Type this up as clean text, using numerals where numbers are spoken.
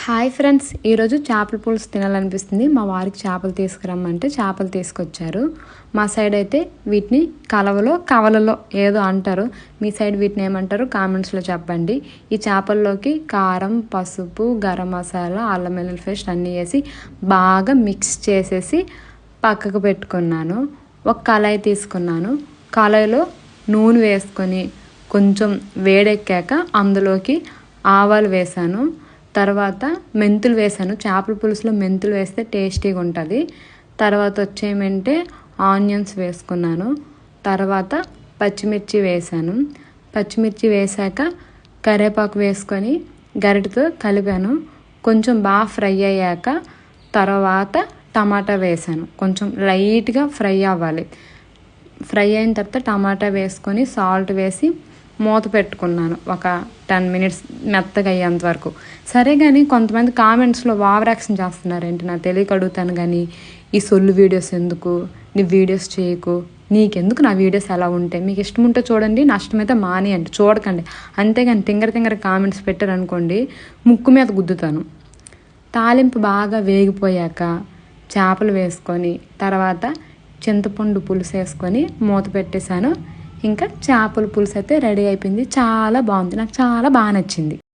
Hi friends, ఈరోజు చేపల పులుసు తినాలనిపిస్తుంది. మా వారికి చేపలు తీసుకురమ్మంటే చేపలు తీసుకొచ్చారు. మా సైడ్ అయితే వీటిని కవలలో ఏదో అంటారు. మీ సైడ్ వీటిని ఏమంటారు కామెంట్స్లో చెప్పండి. ఈ చేపల్లోకి కారం, పసుపు, గరం మసాలా, అల్లం వెల్లుల్లి పేస్ట్ అన్నీ వేసి బాగా మిక్స్ చేసేసి పక్కకు పెట్టుకున్నాను. ఒక కళాయి తీసుకున్నాను. కళాయిలో నూనె వేసుకొని కొంచెం వేడెక్కాక అందులోకి ఆవాలు వేసాను. తర్వాత మెంతులు వేసాను. చేపల పులుసులో మెంతులు వేస్తే టేస్టీగా ఉంటుంది. తర్వాత వచ్చేమంటే ఆనియన్స్ వేసుకున్నాను. తర్వాత పచ్చిమిర్చి వేసాను. పచ్చిమిర్చి వేసాక కరివేపాకు వేసుకొని గరిటతో కలిపాను. కొంచెం బాగా ఫ్రై అయ్యాక తర్వాత టమాటా వేసాను. కొంచెం లైట్గా ఫ్రై అవ్వాలి. ఫ్రై అయిన తర్వాత టమాటా వేసుకొని సాల్ట్ వేసి మూత పెట్టుకున్నాను. ఒక 10 minutes మెత్తగా అయ్యేంత వరకు. సరే కానీ కొంతమంది కామెంట్స్లో ఓవర్ యాక్షన్ చేస్తున్నారేంటి, నాకు తెలియక అడుగుతాను కానీ ఈ సొల్లు వీడియోస్ ఎందుకు, నీ వీడియోస్ చేయకు, నీకెందుకు నా వీడియోస్ ఎలా ఉంటాయి, మీకు ఇష్టం ఉంటే చూడండి, నష్టమైతే మానేయండి, చూడకండి. అంతేగాని తింగర కామెంట్స్ పెట్టారనుకోండి ముక్కు మీద గుద్దుతాను. తాలింపు బాగా వేగిపోయాక చేపలు వేసుకొని తర్వాత చింతపండు పులుసు వేసుకొని మూత పెట్టేశాను. ఇంకా చేపల పులుసు అయితే రెడీ అయిపోయింది. చాలా బాగుంది. నాకు చాలా బాగా నచ్చింది.